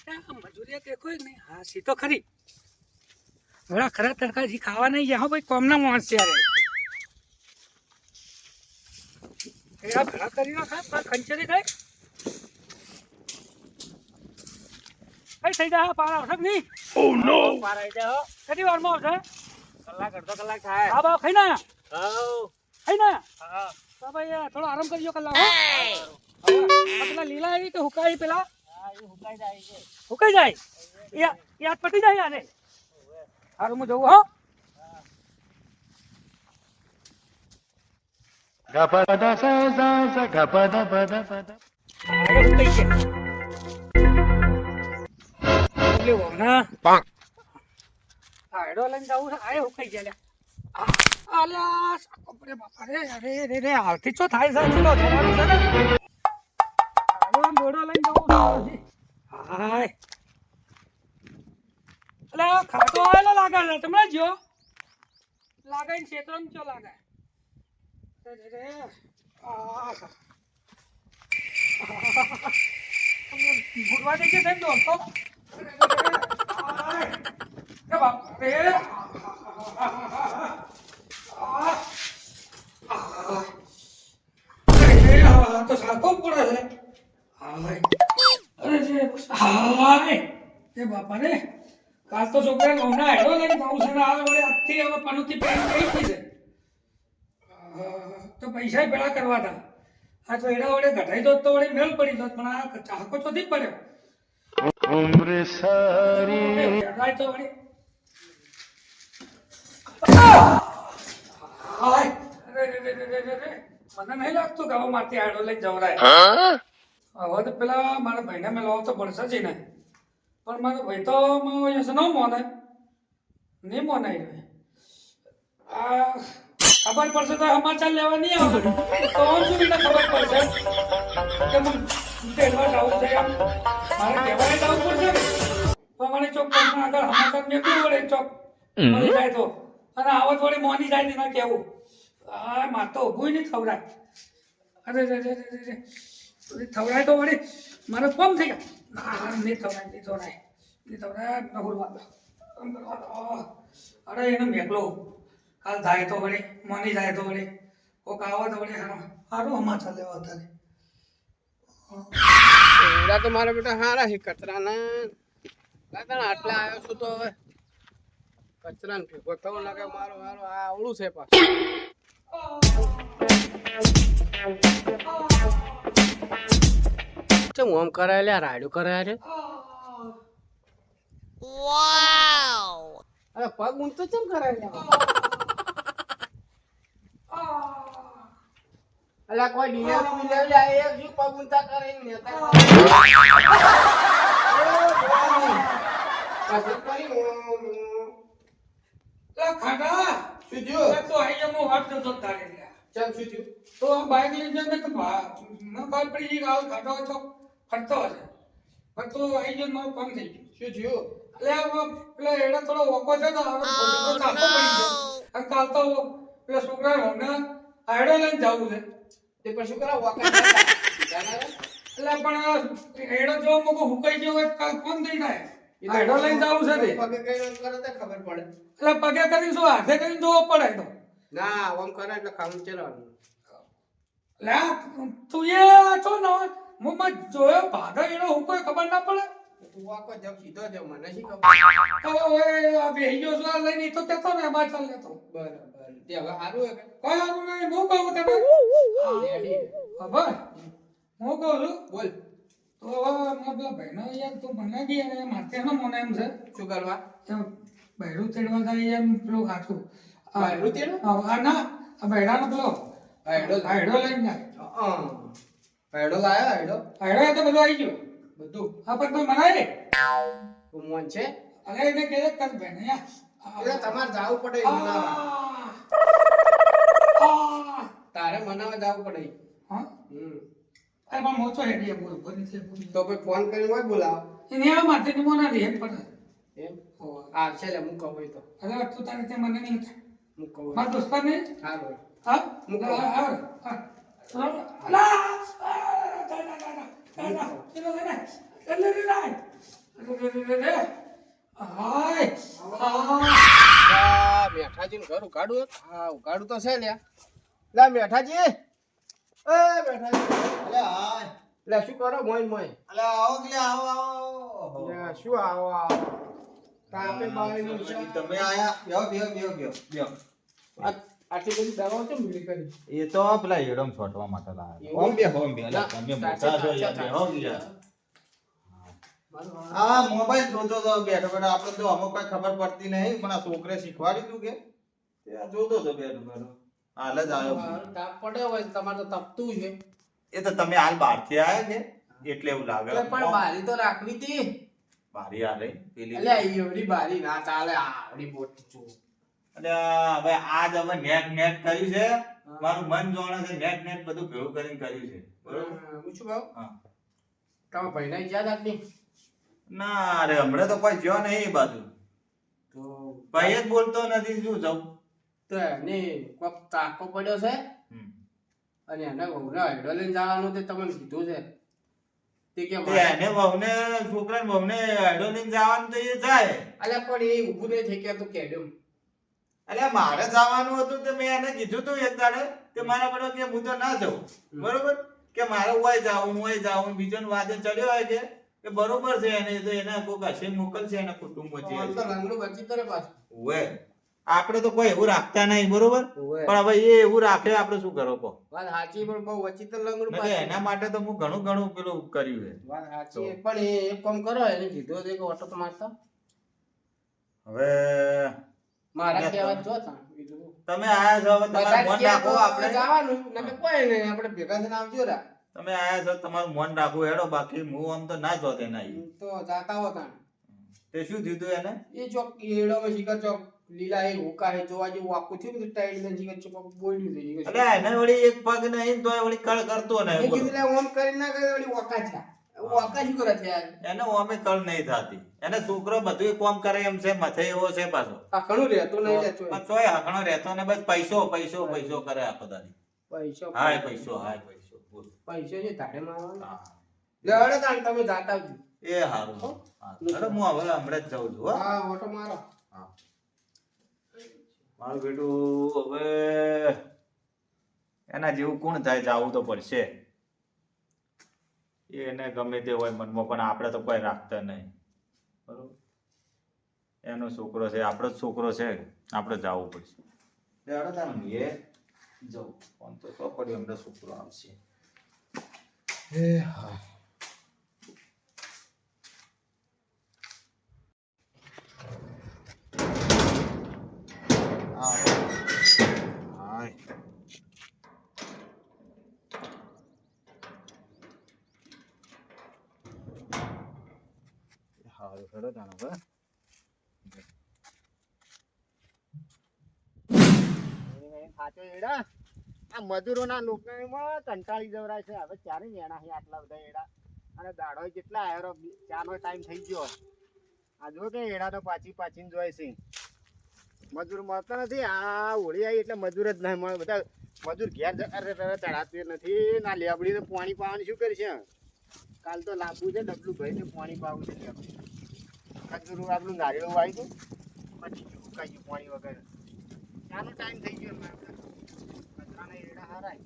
મજૂરી દેખો નહીં હા સી તો ખરી થોડા ખરા તડકાજી ખાવા નહીં જાય ભાઈ કોમના માણસ છે યાર ભેળા કરી નાખા ખંચરી ગઈ કઈ થઈ જાય પાર આવશે નહીં ઓ નો પાર આવી જાય કેટલી વારમાં આવશે કલાક અડધો કલાક થાય હા બાપ ખાઈ ના ખાઈ ના હા તો ભાઈ થોડો આરામ કરજો કલાક પેલા લીલા આવી કે હુકાઈ પેલા હુકાઈ જાય યાદ પટી જાય આને સારું હું જવું હો લઈને જવું છે આ હુકાઈ ગયા હાલથી ચો થાય છે જવાનું છે ને દોડો લઈને જવું હાય એટલે ખાટો આવેલો લાગે છે તમને જો લાગે ને ક્ષેત્ર ચો લાગે ભૂલવા દે છે સાહેબ દોસ્તો તો સાકો પડે છે અરે બાપા રે કાલ તો છોકરા નવના હેડો લઈને જવું છે આ વડે આજથી હવે પનુથી પેલી કઈ છે તો પૈસા ભેળા કરવા હતા આ તો એડા વડે ઘટાઈ દો તો વડે મેળ પડી દો પણ આ ચાકો તો નથી પડ્યો ઉમ્ર સારી તો વડે મને નહીં લાગતું કે હવે મારથી હેડો લઈને જવરાય હવે તો પેલા મારા ભાઈને મેં લાવ તો પડશે જ ને પણ મારો ભાઈ તો ન મોને નહીં મોનાઈ રહે આ ખબર પડશે તો સમાચાર લેવા નહીં આવે તો શું રીતે ખબર પડશે કે મને કહેવા જવું છે એમ મારે કહેવાય જવું પડશે પણ મને ચોક આગળ સમાચાર મેકવું પડે ચોક મળી જાય તો અને આવત વડે મોની જાય ને કહેવું આ માર તો ઊભું નહીં થવરાય અરે થવરાય તો વળી મારે કોમ થઈ ગયા નહીં થવરાય અરે એને મેકલો કાલ જાય તો વળી મોની જાય તો વળી કોક આવો તો વળી સારું સમાચાર લેવા અત્યારે એવડા તો મારા બેટા હારા છે કચરાના આટલા આવ્યો છું તો હવે કચરા ને ભેગો થવો લાગે મારો મારો આ આવડું છે પાછું ચમ ઓમ કરાય લે રાડ્યું કરાય રે વાવ અરે પગ ઊંચો ચમ કરાય લે અલા કોઈ ડિલિવરી મિલેવી આ એક જો પગ ઊંચા કરે ને ખાટા શું થયું તો આઈ જમો વાત તો તારે ચમ શું થયું તો બાઈક લઈને જને તો ન ખબર પડી ગઈ ગાવ ખાટો છો ફરતો હશે પણ તો આઈ જન મારું કામ થઈ ગયું શું થયું એટલે પેલા એડા થોડો ઓકો છે તો હવે ચાલતો પડી ગયો અને કાલ તો પેલા છોકરા હોને આયડો લઈને જવું છે તે પણ શું કરા વોકા એટલે પણ એડો જો મગો હુકાઈ ગયો હોય કાલ કોણ થઈ જાય આયડો લઈને જવું છે તે પગે કઈ કરે તો ખબર પડે એટલે પગે કરી શું હાથે કરીને જોવો પડે તો ના ઓમ કરે એટલે ખાવું ચલાવવાનું લે તું એ છો ને હું જોયો ભાગા એનો હું કોઈ ખબર ના પડે તું વાકો જબ સીધો જ મને શી ખબર હવે આ બેહી ગયો છું લઈને તો કેતો ને બાર ચાલ લેતો બરાબર તે હવે હારું હે કોઈ હારું નહીં હું કહું તને રેડી ખબર હું કહું છું બોલ તો હવે પેલા ભાઈનો યાર તું મને ગઈ અને માથે એનો મને એમ છે શું કરવા બહેરું તેડવા જાય એમ પેલું કાઠું બહેરું તેડવા આ ના આ બહેરાનો પેલો આયડો લઈને જાય આયડો લાયો આયડો તો બધું આવી ગયું બધું હા પણ કોઈ મનાય રે મોન છે અરે એને કહે કર બેન એટલે તમારે જાવું પડે તારે મનાવા જાવું પડે હા અરે પણ મોચો હેડી બોલ બોલી છે તો પછી ફોન કરીને હોય બોલાવ એને આ માથે ની મોના રે પડે એમ હા છે લે મુકો હોય તો અરે તું તારે તે મને નહીં મુકો મારા દોસ્તાને હા બોલ હા મુકો હા અલા હાય મેઠાજીનું ઘર ઉઘાડું હે? હા ઉઘાડું તો છે લ્યા. લા મેઠાજી એ મેઠાજી અલે હાય લે શું કરો મોઈન મોઈન? અલે આવો કે આવો આવો લે શું આવો આવો કાપે બાળીનું છે. તમે આયા બેહો બેહો બેહો બેહો બેહો આટલી બધી દવાઓ કેમ મિલી કરી? એ તો પેલા એડમ છોટવા માટે લાયા એવું? ઓમ બે અલે તમે મોટા છો યાર બેહો ગયા મારું આ મોબાઈલ જોતો તો બેઠો બેઠો આપણે તો અમુક કઈ ખબર પડતી નહીં પણ આ છોકરે શીખવાડી તું કે તે આ જોતો તો બેઠો બેઠો હાલ જ આવ્યો મારું તાપ પડ્યો હોય તમારે તો તપતું છે. એ તો તમે હાલ બહારથી આયા કે એટલે એવું લાગે એટલે પણ બારી તો રાખવી હતી. બારી આલે પેલી એટલે એવડી બારી ના ચાલે આવડી મોટી છું. અને હવે આજ અમે નેટ નેટ કર્યું છે મારું મન જોણે છે નેટ નેટ બધું ભેગું કરીને કર્યું છે બરોબર હું શું કહું? હા તમે ભાઈને યાદ આપની ના રે હમણાં તો કોઈ જ્યો નહીં એ બાજુ તો ભાઈ જ બોલતો નથી શું જવું તો એને કોક તાકો પડ્યો છે અને એને વહુને હૈડો લઈને જવાનું તે તમને કીધું છે તે કે તે એને વહુને છોકરાને વહુને આડો લઈને જવાનું તો એ જાય અલ્યા પણ એ ઊભું નહીં થઈ ગયા તો કેડમ એટલે મારે જવાનું હતું તો મેં એને કીધું તું એક દાડે કે મારા બડો કે હું તો ના જાઉં બરોબર કે મારે ઓય જાવું બીજોને વાદે ચડ્યો હોય કે બરોબર છે એને તો એને કોક હશે મોકલશે એના કુટુંબ વચ્ચે તો લંગડું બચી કરે પાછું ઓય આપણે તો કોઈ એવું રાખતા નહીં બરોબર ઓય. પણ હવે એ એવું રાખે આપણે શું કરો કહો વાત સાચી પણ બહુ વચી તો લંગડું એટલે પાછું. એના માટે તો હું ઘણું ઘણું પેલું કર્યું છે વાત સાચી પણ એ એક કામ કરો એને કીધું હતું કે ઓટો તો મારતા હવે મારા એટલે કહેવા જો તા બીજું શું. તમે આયા છો હવે તમારું મન રાખો આપણે જવાનું નકર કોઈ નહીં આપણે ભેગા થઈને આવજો રા તમે આયા છો તમારું મન રાખવું હેડો બાકી હું આમ તો ના જોતે નહીં તો જાતા હોતા તે શું થયું તું એને એ ચોક એડોમાં શિખર ચોક લીલા એ હોકા હે જોવા જેવું આખું થયું બધું ટાઈડ ને શિખર ચોક બોલ્યું છે એટલે એને વળી એક પગ નહીં તોય વળી કળ કરતો એ નહીં બોલો. કીધું લે ઓમ કરી ના કરે વળી વકા થયા વકા શું કરે છે યાર એને ઓમે કળ નહીં થતી એને છોકરો બધું કોમ કરે એમ છે મથે એવો છે પાછો આ ઘણું રહેતું નહીં લે ચોય. પણ તોય હકણો રહેતો ને બસ પૈસો પૈસો પૈસો કરે આખો દાડી પૈસો હાય પૈસો બોલ પૈસો જે ધાડે મારવાનો હા. લે હળે તાણ તમે જાતા આવજો એ હારું હા. અરે હું હવે હમણાં જ જાઉં છું હો. હા ઓટો મારો હા. મારું બેટું હવે એના જેવું કોણ થાય જાવું તો પડશે એને ગમે તે હોય મનમાં પણ આપણે તો કોઈ રાખતા નહીં બરોબર એનો છોકરો છે આપણો જ છોકરો છે આપણે જવું પડશે જવું ફોન તો સો પડી હમણાં છોકરો આવશે હારું હેડો તાણ હવે સાચો એડા આ મજૂરોના લોકોમાં કંટાળી જવરાય છે હવે ક્યારે નેણા છે આટલા બધા એડા અને દાડો કેટલા આવ્યો ચાનો ટાઈમ થઈ ગયો આ જો કે એડા તો પાછીને જોય છે મજૂર મળતા નથી આ હોળી આવી એટલે મજૂર જ નહીં મળે બધા મજૂર ઘેર ચડાતું નથી ના લેબડીને પાણી પાવાનું શું કરશે કાલ તો લાવવું છે ડબલું ભાઈને પાણી પાવું છે લેબડી મજૂર આપણું નારિયેળ વાવી દઉં પછી સુકાઈ ગયું પાણી વગર ચાનો ટાઈમ થઈ ગયો કચરાના એડા હારાય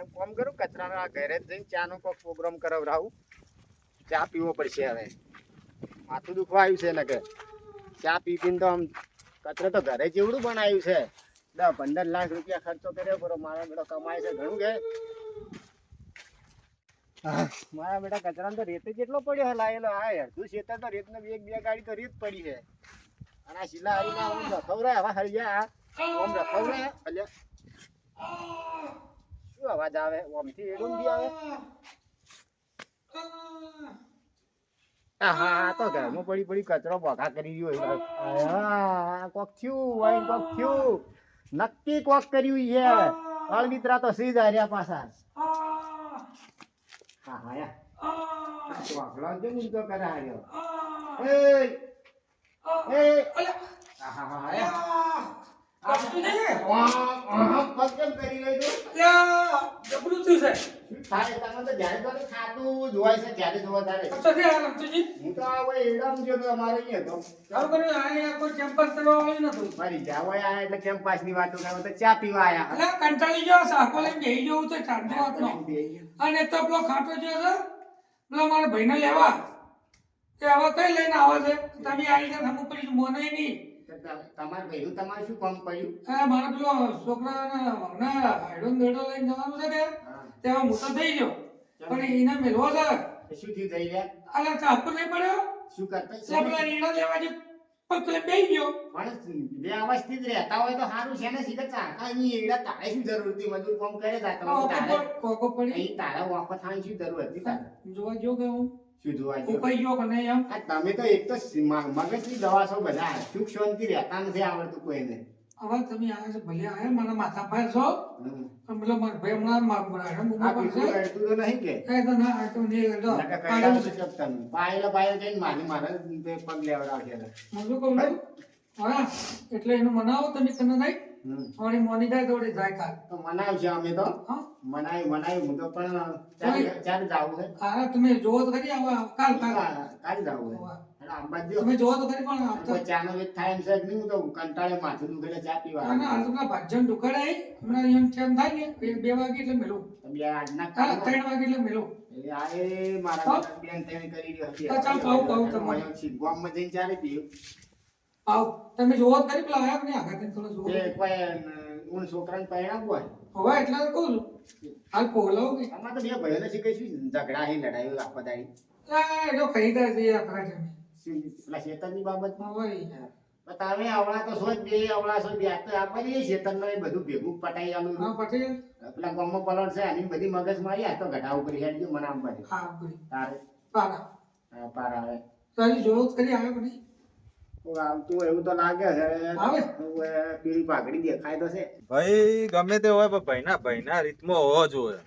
એમ કોમ કરું કચરાના ઘરે જ જઈને ચાનો કોઈક પ્રોગ્રામ કરાવરાવું ચા પીવો પડશે હવે માથું દુખવા આવ્યું છે ને કે ચા પી પીને તો આમ કચરો તો ઘરે જેવડું બનાવ્યું છે 10-15 લાખ રૂપિયા ખર્ચો કર્યો બરો મારા બેટા કમાય છે ઘણું કે મારા બેટા કચરાનો તો રેત જેટલો પડ્યો હે લાયેલો આ અડધું ખેતર તો રેતને બે ગાડી તો રેત પડી છે અને આ શીલા હરીના આમ રખવરાય હવે હરિયા ઓમ રખવરાય અલ્યા શું અવાજ આવે ઓમથી એડુંથી આવે હા તો ઘરમાં પડી કચરો બોઘા કરી રહ્યો હા કોક થયું હોય કોક થયું નક્કી કોક કર્યું છે અળમિત્રા તો સીધ હાર્યા પાછા હા હા યા વાઘલા જે મુંજો કરે હાર્યો એ હા હા હા કશું નહીં. પગ કેમ કરી લઈ તું? અલ્યા, જબરું થયું છે. શું થાય? તમે તો જ્યારે ત્યારે ખાતું જોવાય છે, જ્યારે જોવા ત્યારે. કશોથી આ રમતુજી? હું તો આ કોઈ એડામ ગયો તો અમારે અહીંયા તો. સારું કર્યું, આ કોઈ કેમ્પસ કરવા વાળું નતું. મારી જાવાય આયા એટલે કેમ પાસની વાતો કરે તો ચા પીવા આયા. અલ્યા, કંટાળી ગયો, સાકો લઈને બેહી જવું તો ચાંદની વાતનો. અને તો પેલો ખાટો જે છે, પેલા મારા ભાઈને લેવા. તે હવે કઈ લઈને આવે છે? તમે આવી ગયા હમ પડી મોને નહીં. તમારે ભેગું તમારે શું કામ પડ્યું? હા, મારા પેલો છોકરાને હાઈડો દેડો લઈને જવાનું છે કે તેમાં મોટો થઈ ગયો. પણ એને મેળવો છે. તો શું થયું જઈ રહ્યા? અલ્યા, ચાપો નહીં પડ્યો. શું કરતા એટલે પેલા ઈંડા લેવા જે પકલે બેહી ગયો. માણસ બે અવસ્થિત રહેતા હોય તો સારું છે ને. સીધા ચાકા ની એડા તારે શું જરૂર હતી? મજૂર કામ કરે તારે કોકો પડી અહીં તારા વાંકો થવાની શું જરૂર હતી તારે? જોવા જો કે હું શું જોવા જેવું? ઉપાઈ ગયો કે નહીં એમ. આ તમે તો એક તો મગજની દવા છો બધા. સુખ શાંતિ રહેતા નથી આવડતું કોઈને. હવે તમે આવ્યા છો ભલે આવ્યા મારા માથા પર છો હમ. પણ પેલો મારો ભાઈ હમણાં મારા આ મુમા પર બીજું છે રડતું તો નહીં કે? એ તો ના આ તો નહીં કરતો. નકર કઈડા તો શું તમે? પાયેલો જઈને મારે તે પગ લેવડાવશે એટલે. હું શું કહું છું? હા, એટલે એનું મનાવો તમે તને નહીં હમ. થોડી મોની જાય તો વળી જાય કાલ. તો મનાવશે અમે તો. હા, મનાવી હું તો પણ ચાલ જાવું છે. હા, તમે જોવો તો ખરી આવા કાલ કાલ કાલ જાવું છે. હોવા. એટલે અંબાજી તમે જોવો તો ખરી પણ આવતા કોઈ ચાનો વેચ થાય એમ છે કે નહીં? હું તો કંટાળે માથું દુખે એટલે ચા પીવા અને હાલ તો પેલા ભાજન દુકાળે આવી હમણાં એમ તેમ થાય ને 2 વાગે એટલે મેલું. બે આજના હા, કામ 3 વાગે એટલે મેલું. આ એ મારા બેન તેણી કરી રહી હતી. તો ચાલ પાઉં તમારે. મને ગામમાં જઈને ચાલે પીયું. આવ તમે જોવો તો ખરી પેલા આવ્યા કે નહીં આગળ થોડો જોવો. તે કોઈ ઊન છોકરાને પરણાવવું હોય. હવે એટલે તો કહું છું હાલ પોલાવ કે આમાં તો બે ભાઈઓને શીખીશું ઝઘડા હી લડાઈઓ આખો દાડી. એનો ખરીદા છે આપણા જમે. શું પેલા શેતનની બાબતમાં હવે પણ તમે આવડા તો છો જ બે આવડા છો બે આ તો આપણે એ શેતનનો એ બધું ભેગું પટાઈ આલું હા પછી પેલા ગામમાં પલણ છે આની બધી મગજ મારી આ તો ઘટા ઉપર હેડ મને આમ પડે હા પૂરી તારે પારા પાર આવે તો હજી જોવો તો ખરી આવ્યો કે નહીં તો આવતું હોય એવું તો લાગે છે આવે હવે પીળી પાઘડી દેખાય તો છે. ભાઈ ગમે તે હોય પણ ભાઈના રીતમાં હોવો જોઈએ.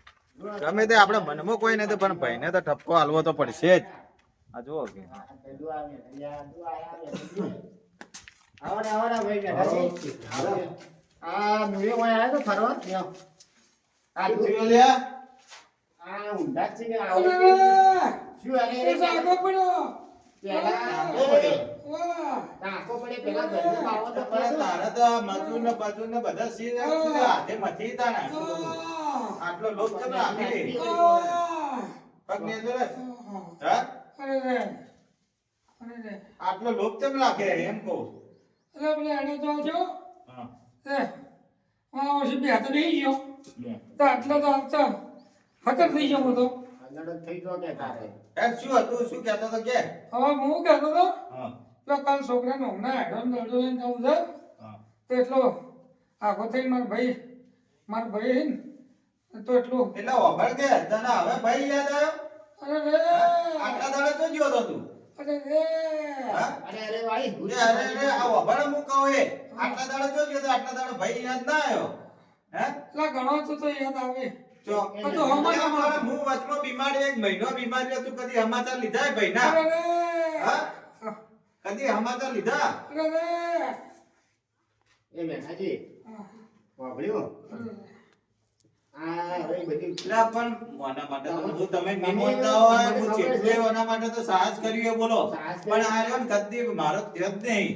ગમે તે આપણે મનમાં કોઈ નથી પણ ભાઈને તો ઠપકો હાલવો તો પડશે જ. આ જુઓ કે આવડે ભાઈ બેઠા છે. આ મુયો ભાઈ આવ્યો તો ફરવા ત્યાં. આ ઊંધા જ છે કે આવડે શું એ જાગો પડ્યો પેલા વાહ આંખો પડે પેલા ઘરનું આવો તો પડે. તારે તો મજૂર ને બજૂર ને બધા સીધા હાથે મથી તાણા આટલો લોક કેમ રાખી પગ ને જો રે હા અરે રે અરે રે આટલો લોક કેમ રાખે એમ કહું અરે પેલે એને તો જો હા એ આ ઓછી બે હાથ નહીં ગયો તો આટલો તો આવતા હતર થઈ ગયો હું તો લડત થઈ ગયો કે તારે એ શું હતું શું કહેતો તો કે હવે હું કહેતો હતો હા તો કાલ છોકરાનો હમણાં હેડો દોડો લઈને જવું છે હા તો એટલો આખો થઈને મારો ભાઈ ને તો એટલું એટલે ઓભળ કે તને હવે ભાઈ યાદ આવ્યો અરે રે આટલા દાડે તો ગયો તો તું અરે રે હા અરે ભાઈ અરે આ ઓભળ હું કહું એ આટલા દાડે તો ગયો તો આટલા દાડે ભાઈ યાદ ના આવ્યો હે એટલા ઘણો તો યાદ આવે જો તો હમણાં હું વચમાં બીમારી 1 મહિનો બીમારી હતું કદી સમાચાર લીધા ભાઈના અરે રે હા કદી સમાચાર લીધા અરે રે એ મેઠાજી વાપર્યો આ હવે બધી એટલે પણ મોના માટે તો હું તમે નહીં બોલતા હોય હું ચેટલે ઓના માટે તો સાહસ કર્યું એ બોલો પણ આ રહ્યો ને કદી મારો તેજ નહીં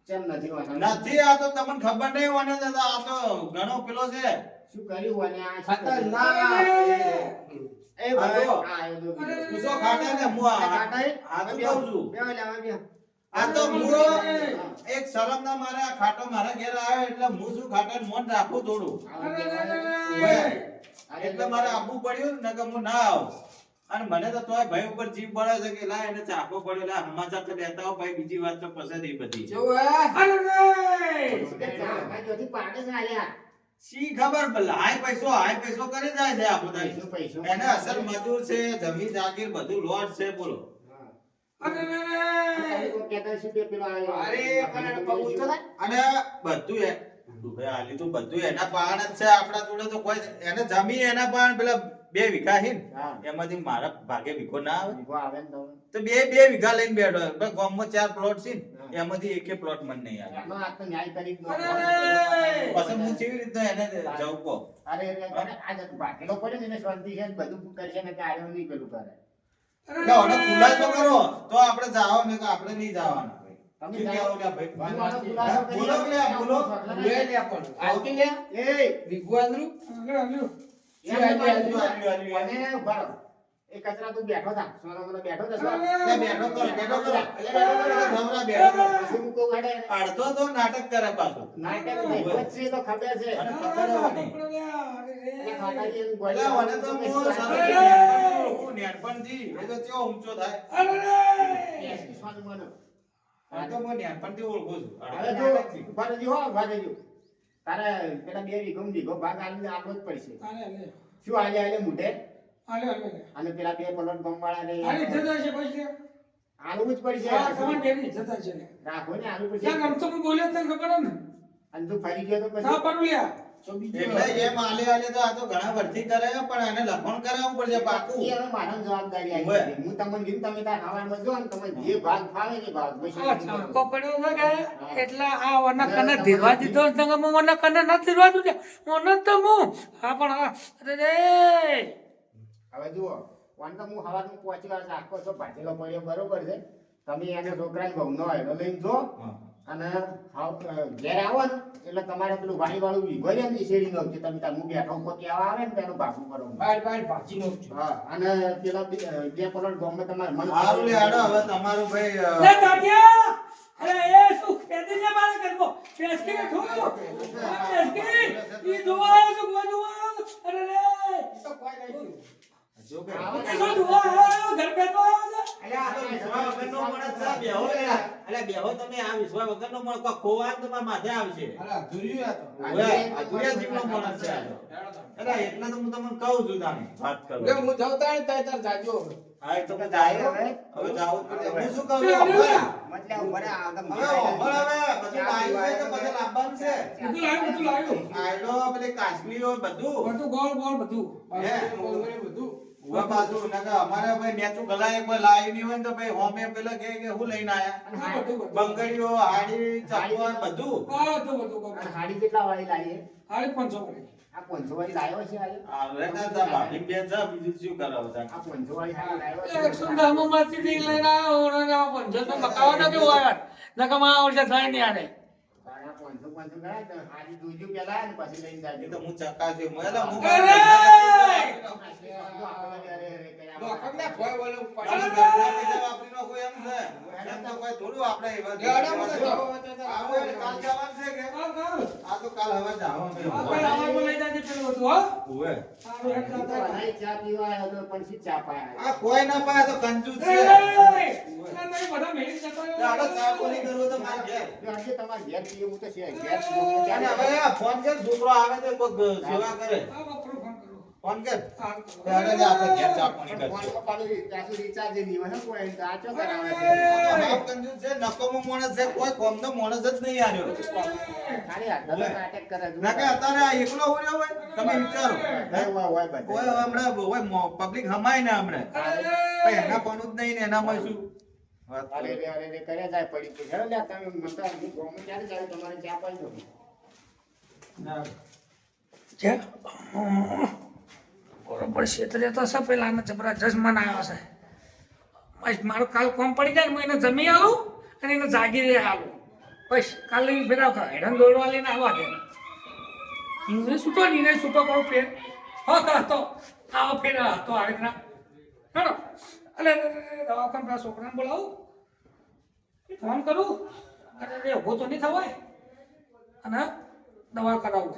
કેમ નથી વાંધો નથી આ તો તમને ખબર નહીં ઓને તો આ તો ઘણો પેલો છે શું કર્યું અને આ શું ખતરનાક. એ ભાઈ આ આ એ તો પૂછો ખાટે ને હું આ તો કહું છું બે લેવા બે આ તો હું એક શરમ ના મારે આ ખાટો મારા ઘેર આવ્યો એટલે હું શું ખાટે મોન રાખું થોડું એટલે મારે આપવું પડ્યું ને કે હું ના આવું અને મને તો તોય ભાઈ ઉપર જીભ બળે છે કે લા એને ચાખવો પડ્યો લા સમાચાર તો લેતા હો ભાઈ બીજી વાત તો પસંદ એ બધી અરે રે જોથી પાડે છે આયા શી ખબર હાય પૈસો કરી જાય છે આ બધા પૈસો પૈસો એને અસલ મજૂર છે જમીન જાગીર બધું લોટ છે બોલો અરે રે કેતા શું કે પેલો આવ્યો અરે પણ પગ ઊંચો થાય અને બધું એ દુબઈ આલી તો બધું એના પાણ જ છે આપણા જોડે તો કોઈ એને જમી એના પાણ પેલા 2 વીઘા છે ને હા. એમાંથી મારા ભાગે વીઘો ના આવે વીઘો આવે ને તો તો 2 વીઘા લઈને બેઠો પણ ગામમાં 4 પ્લોટ છે હા. ને એમાંથી એકે પ્લોટ મને નહીં આવે એનો આ તો ન્યાય કરી જ ન અરે, હોય. અરે. પછી હું કેવી રીતના એને જવું કહો અરે આ જતું ભાગેલો પડ્યો છે ને શાંતિ છે ને બધું કરશે ને કે આર્યો નહીં પેલું કરે એટલે હવે ખુલાસો કરો તો આપણે જાઓ ને તો આપણે નહીં જવાના તમે શું જાઓ. કહેવું લે ભાઈ? મારો ખુલાસો કરી બોલો કે લે, બોલો. લે લે પણ આવતી લે એ વિગવાદરું લ્યો, લ્યો. શું આજે હાલ્યું, હાલ્યું, હાલ્યું. અને ઉભા રહો. એ કચરા તું બેઠો થા સોનો મને બેઠો થા સોનો. લે, બેઠો કરો, બેઠો કરો. બેઠો કરો. નવરા બેઠો કરો. પછી હું કહું હેડે. અડધો તો નાટક કરે પાછું નાટક નહીં, વચ્ચે તો ખબર છે. અને ખબર હોય નહીં. પકડો લ્યા. અરે, રે. એટલે ખાટાજી એમ એટલે બોલ્યા. મને તો હું પછી સરસ વાત નેણપણથી ઓળખું, નેણપણથી. એ તો ચેવો ઊંચો થાય અરે, રે. બેસી સોનું મને. આ તો હું નેણપણથી ઓળખું છું હવે અડધો જો નાટકથી. ઉભા રહેજો હો, ઉભા રહેજો. તારે પેલા 2 વીઘો ભાગ આલીને આલવો જ પડશે. આલે, આલે. શું આલે આલે મૂઢે? આલે, આલે, આલે. અને પેલા 2 પલોટ ગમવાળાને આની ઇજ્જત હશે પછી. આલવું જ પડશે. હા, તમારી બેની ઇજ્જત હશે ને. રાખો ને આલવું ત્યાં પડશે. ગમતો હું બોલ્યો તને ખબર હે ને? અને તું ફરી ગયો તો ના પછી પડું લ્યા. તો બીજું એટલે એમ આલે આલે તો આ તો ઘણા વર્ષથી કરે છે, પણ એને લખણ કરાવવું પડશે પાકું એ હવે માનવ જવાબદારી આવી હોય. ગઈ. હું તમને કીધું તમે તાર હવારમાં જો ને તમે જે ભાગ ફાવે એ ભાગ પછી આ છાંકો પડ્યો છે કે એટલે આ ઓના કને ધીરવા દીધો છે ને કે હું ઓના કને નથી ધીરવા દીધો. ઓને તો હું હા પણ હા અરે રે. હવે જુઓ વાન તો હું હવારમાં પહોંચી વાર આખો છો ભાજેલો પડ્યો બરોબર છે તમે એને છોકરાને ઘઉંનો હેડો લઈને જો હા. અને ઘેર આવો ને એટલે તમારે પેલું વાણી વાળું વીઘો છે ને એ શેરી નો કે તમે તાર હું બેઠો ઉપર કે આવા આવે ને તેનું ભાગવું કરો બાર બાર ભાજી નો હા અને પેલા 2 પલોટ ગામમાં તમારે મન સારું લે હાલો હવે તમારું ભાઈ લે કાઢ્યા. અરે એ શું ખેતી ને મારે કરવો. પેસ્કી કે ઠોકો. પેસ્કી. ઈ જોવા આવ્યો છું, કોઈ જોવા આવ્યો છું. અરે રે. તો કોઈ નહીં જો કે એ શું જોવા આવ્યો? ઘર પેટમાં આવ્યો છે? અલ્યા આ તો વિશ્વા વગરનો માણસ છે, બેહો લ્યા. અલ્યા બેહો તમે આ વિશ્વા વગરનો માણસ, કોઈ ખોવા આવે તો તમારા માથે આવશે. અલા ધુર્યું આ તો હવે આ દુનિયા જીવનો માણસ છે આ તો. અલ્યા એટલે તો હું તમને કહું છું તાને વાત કરો. લે હું જાઉં તાણ તાર જાજો હા એ તો કે જાય હવે જાવું જ પડે. હું શું કહું છું? એ હવે મતલબ ઉપર આદમ બધું લાવ્યું છે કે બધું લાવવાનું છે? બધું લાવ્યું, બધું લાવ્યું. આયડો પેલી કાચલીઓ બધું બધું ગોળ ગોળ બધું. બધું ઉભા પાછું નકર અમારે ભાઈ નેચું ગલાય કોઈ લાવી નહીં હોય ને તો ભાઈ હોમે પેલા કે હું લઈને આયા હા, બધું બધું. બંગડીઓ હાડી ચપ્પલ બધું બધું બધું અને બધું. હાડી કેટલા વાળી લાવીએ હાડી 500 વાળી. આ 500 વાળી લાવ્યો છે આજે આ રેતા તા ભાભી બેન છે બીજું શું કરાવ તા આ 500 વાળી હાડી લાવ્યો છે એક સુંદરમાં માંથી થી લઈને આવ્યો અને આ 500 તો મકાવા તો કેવું આવ્યા. નકર આ વર્ષે થાય નહીં આને. આ 500 ગણાય તો હાડી જોજો પેલા અને પછી લઈને એ જાજો તો હું ચકાસ્યું હું એટલે હું લોખંડના ભોય બોલે પાછી પાછી પૈસા વાપરી નો કોઈ એમ છે એમ તો કોઈ થોડું આપણે એવા લેવાડા મને જાઓ આવો એટલે કાલ જવાનું છે કે આ કાલ. આ તો કાલ હવે જાવ અમે આ ભાઈ આવા લઈ જાજે પેલું બધું, હો. ઓવે સારું હેડ જાતા. ચા પીવા આવ્યો તો પણ શી ચા પાયા આ કોઈ ના પાય તો કંજૂસ છે એય! એટલે તમે બધા મેળી જતા રહો. આડો ચા પોણી કરવો તો માર ઘેર આજે તમારે ઘેર પીએ હું તો છે ઘેર અને હવે આ ફોન કર છોકરો આવે તો કોઈક સેવા કરે આ વખરો ફોન કરો. ફોન કર સારું કરો. ત્યારે જ આપણે ઘેર ચા પાણી કરશું. ફોનમાં પાછું ત્યાંથી રિચાર્જ નહીં હોય ને કોઈ આચો કરાવે છે બાપ કંજૂસ છે, નકામો માણસ છે, કોઈ કોમનો માણસ જ નહીં આવ્યો. ખાલી હાથમાં નાટક કરે છે. ના કે અત્યારે આ એકલો ઉડ્યો હોય, તમે વિચારો. હોય બધા. કોઈ હવે હમણાં હોય પબ્લિક હમાય ને હમણાં. ભાઈ એના પણ જ નહીં ને એનામાં શું? વાત અરે કરો. રે અરે રે કર્યા જાય પડી ગઈ. હેલો લ્યા તમે મતલબ હું ગામમાં ક્યારે જાય તમારે ચા પાઈ દો. છે? બરોબર ક્ષેત્રે તો છે પેલા આને જબરજસ્ત મન આવ્યો છે. બસ મારું કાલ કોમ પડી જાય ને હું એને જમી આવું અને એને જાગીરે આવું. બસ કાલે ફેરા હેડન દોડવા લઈને આવવા દે. એને છૂટો ને એને છૂટો કરું ફેર. હતો આવો ફેર હતો આવી રીતના. હેડો અરે દવાખાને પેલા છોકરાને બોલાવું, ફોન કરું. અરે રે ઊભો તો નહીં થવાય અને દવા કરાવું.